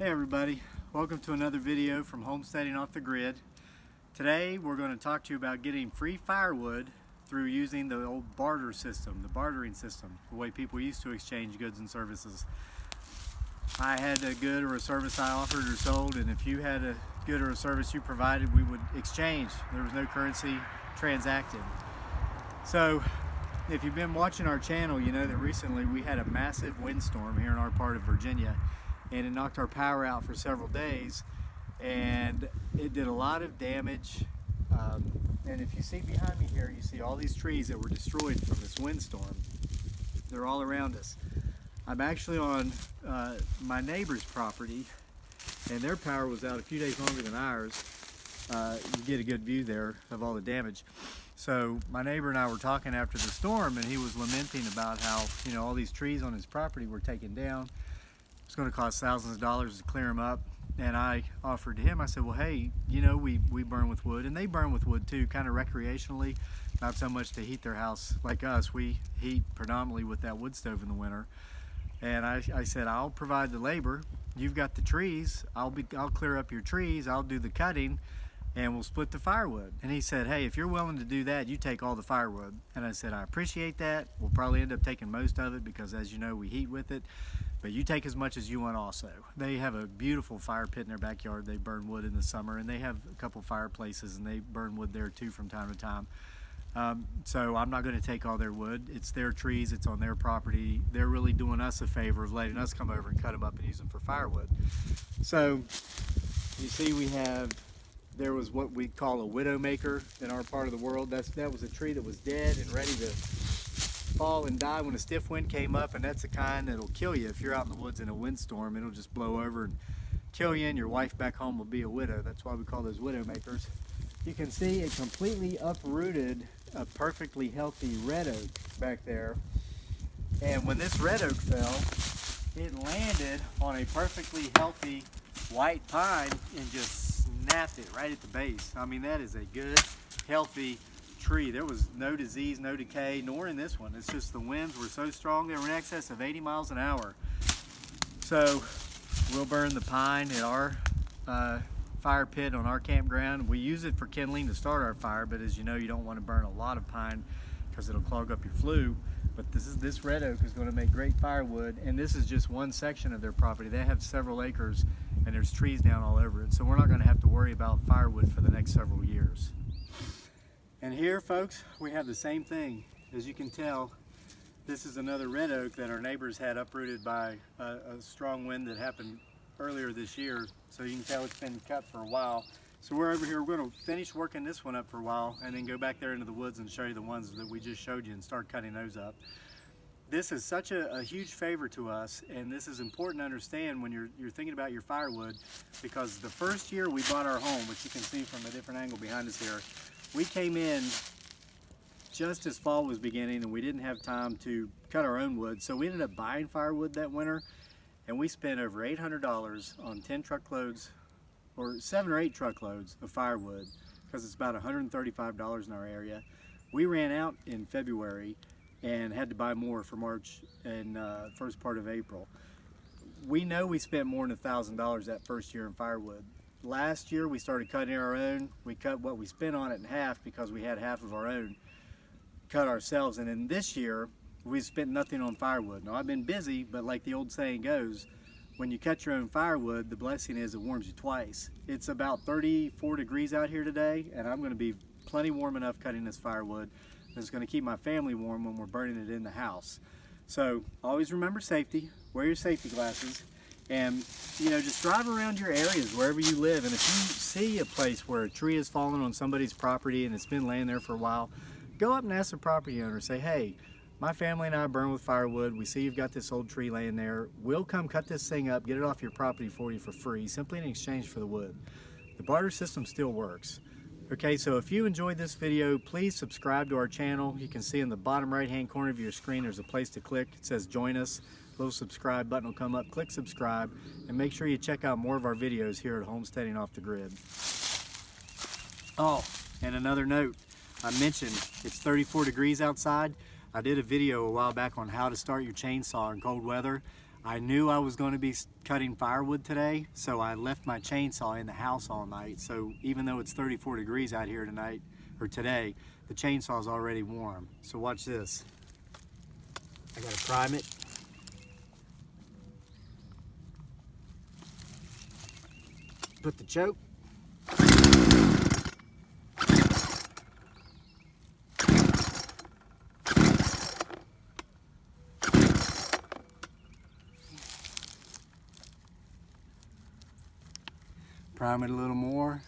Hey everybody, welcome to another video from Homesteading Off the Grid. Today we're going to talk to you about getting free firewood through using the old barter system, the bartering system, the way people used to exchange goods and services. I had a good or a service I offered or sold, and if you had a good or a service you provided, we would exchange. There was no currency transacted. So if you've been watching our channel, you know that recently we had a massive windstorm here in our part of Virginia, and it knocked our power out for several days, and it did a lot of damage. And if you see behind me here, you see all these trees that were destroyed from this windstorm. They're all around us. I'm actually on my neighbor's property, and their power was out a few days longer than ours. You get a good view there of all the damage. So my neighbor and I were talking after the storm, and he was lamenting about how, you know, all these trees on his property were taken down. It's going to cost thousands of dollars to clear them up. And I offered to him, I said, well, hey, you know, we burn with wood, and they burn with wood too, kind of recreationally, not so much to heat their house like us. We heat predominantly with that wood stove in the winter. And I said, I'll provide the labor. You've got the trees. I'll clear up your trees. I'll do the cutting, and we'll split the firewood. And he said, hey, if you're willing to do that, you take all the firewood. And I said, I appreciate that. We'll probably end up taking most of it because, as you know, we heat with it. But you take as much as you want also. They have a beautiful fire pit in their backyard. They burn wood in the summer, and they have a couple fireplaces, and they burn wood there too from time to time. So I'm not going to take all their wood. It's their trees. It's on their property. They're really doing us a favor of letting us come over and cut them up and use them for firewood. So you see there was what we call a widowmaker in our part of the world. That was a tree that was dead and ready to fall and die when a stiff wind came up, and that's the kind that'll kill you if you're out in the woods in a windstorm. It'll just blow over and kill you, and your wife back home will be a widow. That's why we call those widowmakers. You can see it completely uprooted a perfectly healthy red oak back there, and when this red oak fell, it landed on a perfectly healthy white pine and just snapped it right at the base. I mean, that is a good, healthy tree. There was no disease, no decay, nor in this one. It's just the winds were so strong, they were in excess of 80 miles an hour. So we'll burn the pine at our fire pit on our campground. We use it for kindling to start our fire, but as you know, you don't want to burn a lot of pine because it'll clog up your flue. But this red oak is going to make great firewood, and this is just one section of their property. They have several acres, and there's trees down all over it, so we're not going to have to worry about firewood for the next several years. And here, folks, we have the same thing. As you can tell, this is another red oak that our neighbors had uprooted by a strong wind that happened earlier this year. So you can tell it's been cut for a while. So we're over here, we're going to finish working this one up for a while and then go back there into the woods and show you the ones that we just showed you and start cutting those up. This is such a huge favor to us, and this is important to understand when you're thinking about your firewood, because the first year we bought our home, which you can see from a different angle behind us here, we came in just as fall was beginning, and we didn't have time to cut our own wood, so we ended up buying firewood that winter, and we spent over $800 on 10 truckloads, or 7 or 8 truckloads of firewood, because it's about $135 in our area. We ran out in February and had to buy more for March and first part of April. We know we spent more than $1,000 that first year in firewood. Last year we started cutting our own. We cut what we spent on it in half because we had half of our own cut ourselves. And then this year we spent nothing on firewood. Now I've been busy, but like the old saying goes, when you cut your own firewood, the blessing is it warms you twice. It's about 34 degrees out here today, and I'm going to be plenty warm enough cutting this firewood that's going to keep my family warm when we're burning it in the house. So always remember safety, wear your safety glasses, and you know, just drive around your areas wherever you live, and if you see a place where a tree has fallen on somebody's property and it's been laying there for a while, go up and ask the property owner, say, hey, my family and I burn with firewood. We see you've got this old tree laying there. We'll come cut this thing up, get it off your property for you for free, simply in exchange for the wood. The barter system still works. Okay, so if you enjoyed this video, please subscribe to our channel. You can see in the bottom right-hand corner of your screen, there's a place to click. It says join us. A little subscribe button will come up. Click subscribe, and make sure you check out more of our videos here at Homesteading Off the Grid. Oh, and another note, I mentioned it's 34 degrees outside. I did a video a while back on how to start your chainsaw in cold weather. I knew I was going to be cutting firewood today, so I left my chainsaw in the house all night. So even though it's 34 degrees out here tonight, or today, the chainsaw is already warm. So watch this. I gotta prime it. Put the choke. Prime it a little more.